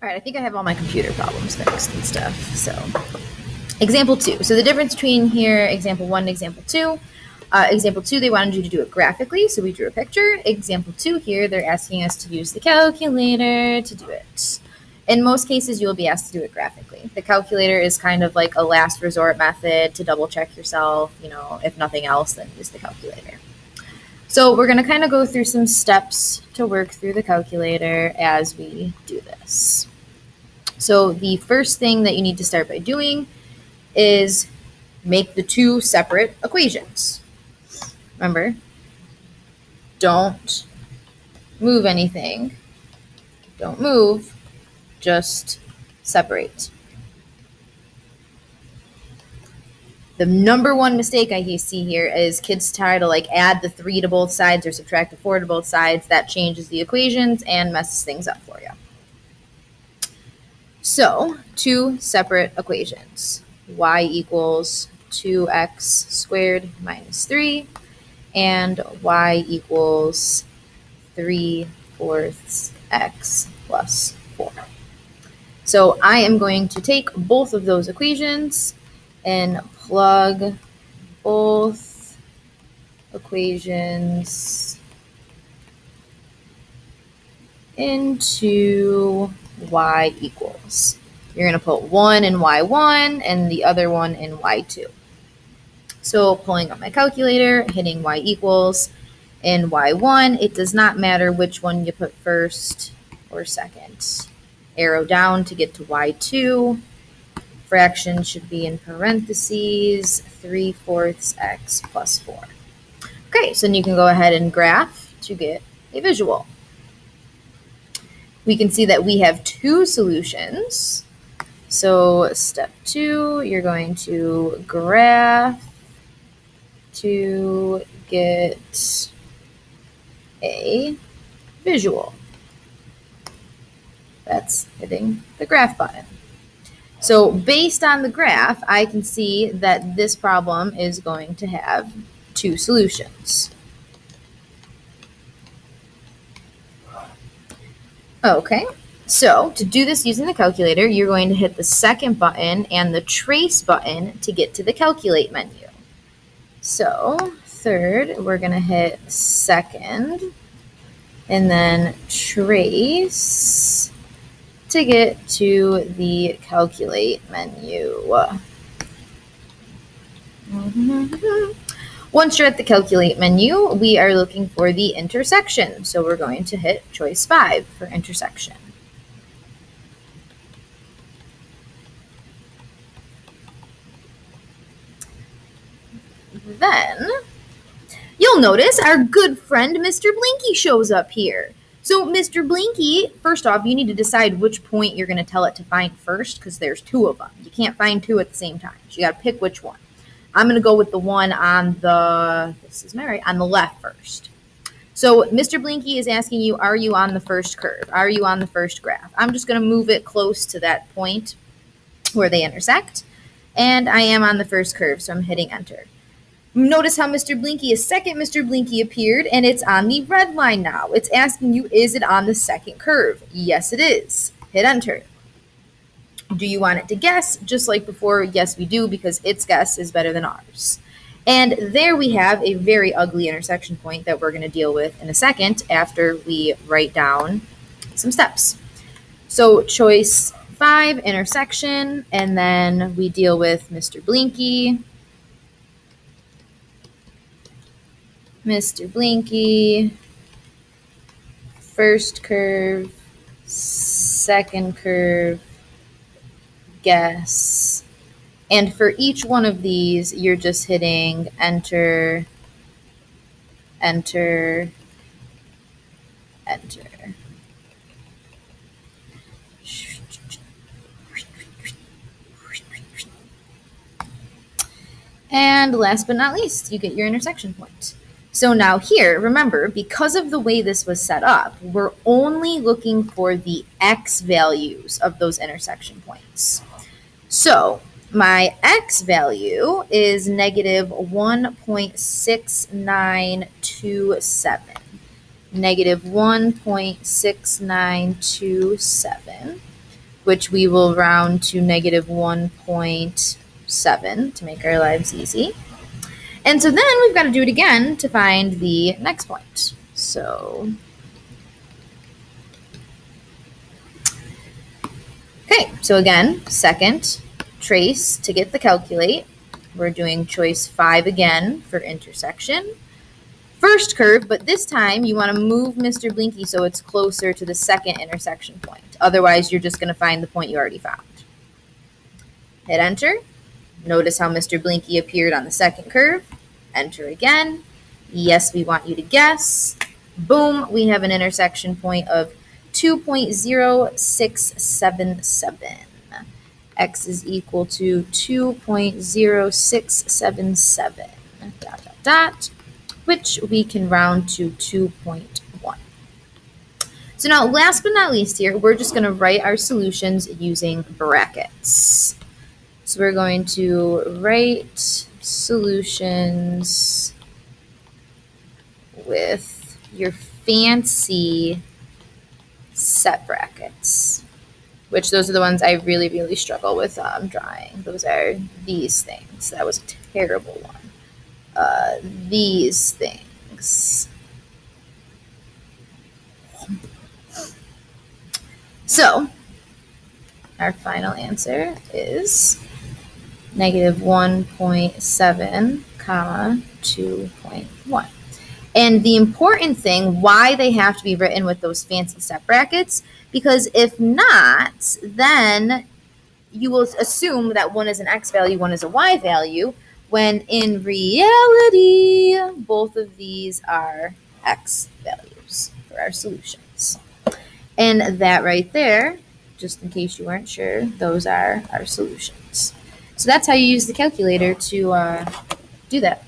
All right, I think I have all my computer problems fixed and stuff. So example 2. So the difference between here, example 1 and example 2. Example 2, they wanted you to do it graphically, so we drew a picture. Example 2 here, they're asking us to use the calculator to do it. In most cases, you'll be asked to do it graphically. The calculator is kind of like a last resort method to double check yourself. You know, if nothing else, then use the calculator. So we're going to kind of go through some steps to work through the calculator as we do this. So the first thing that you need to start by doing is make the two separate equations. Remember, don't move anything. Don't move, just separate. The number one mistake I see here is kids try to like add the 3 to both sides or subtract the 4 to both sides. That changes the equations and messes things up for you. So, two separate equations. Y equals 2x squared minus 3, and y equals 3/4 x plus 4. So I am going to take both of those equations and plug both equations into y equals. You're going to put one in y1 and the other one in y2. So pulling up my calculator, hitting y equals in y1, it does not matter which one you put first or second. Arrow down to get to y2. Fraction should be in parentheses, 3/4 x plus 4. Okay, so then you can go ahead and graph to get a visual. We can see that we have two solutions. So step 2, you're going to graph to get a visual. That's hitting the graph button. So based on the graph, I can see that this problem is going to have two solutions. Okay, so to do this using the calculator, you're going to hit the second button and the trace button to get to the calculate menu. So third, we're going to hit second and then trace to get to the calculate menu. Once you're at the calculate menu, we are looking for the intersection. So we're going to hit choice 5 for intersection. Then you'll notice our good friend Mr. Blinky shows up here. So Mr. Blinky, first off, you need to decide which point you're going to tell it to find first because there's 2 of them. You can't find 2 at the same time. So you got to pick which one. I'm going to go with the one on the, on the left first. So Mr. Blinky is asking you, are you on the first curve? Are you on the first graph? I'm just going to move it close to that point where they intersect. And I am on the first curve, so I'm hitting enter. Notice how Mr. Blinky, a second Mr. Blinky appeared, and it's on the red line now. It's asking you, is it on the second curve? Yes, it is. Hit enter. Do you want it to guess? Just like before, yes, we do, because its guess is better than ours. And there we have a very ugly intersection point that we're going to deal with in a second after we write down some steps. So choice 5, intersection, and then we deal with Mr. Blinky. Mr. Blinky, first curve, second curve, guess. And for each one of these, you're just hitting enter, enter, enter. And last but not least, you get your intersection point. So now here, remember, because of the way this was set up, we're only looking for the x values of those intersection points. So my x value is negative 1.6927. Negative 1.6927. which we will round to negative 1.7 to make our lives easy. And so then we've got to do it again to find the next point. So, okay, so again, second trace to get the calculate. We're doing choice 5 again for intersection. First curve, but this time you want to move Mr. Blinky so it's closer to the second intersection point. Otherwise, you're just going to find the point you already found. Hit enter. Notice how Mr. Blinky appeared on the second curve. Enter again. Yes, we want you to guess. Boom, we have an intersection point of 2.0677. X is equal to 2.0677, dot, dot, dot, which we can round to 2.1. So now, last but not least here, we're just going to write our solutions using brackets. So we're going to write solutions with your fancy set brackets, which those are the ones I really, really struggle with drawing. Those are these things. That was a terrible one. These things. So our final answer is negative 1.7, comma 2.1. And the important thing, why they have to be written with those fancy set brackets, because if not, then you will assume that one is an X value, one is a Y value, when in reality, both of these are X values for our solutions. And that right there, just in case you weren't sure, those are our solutions. So that's how you use the calculator to do that.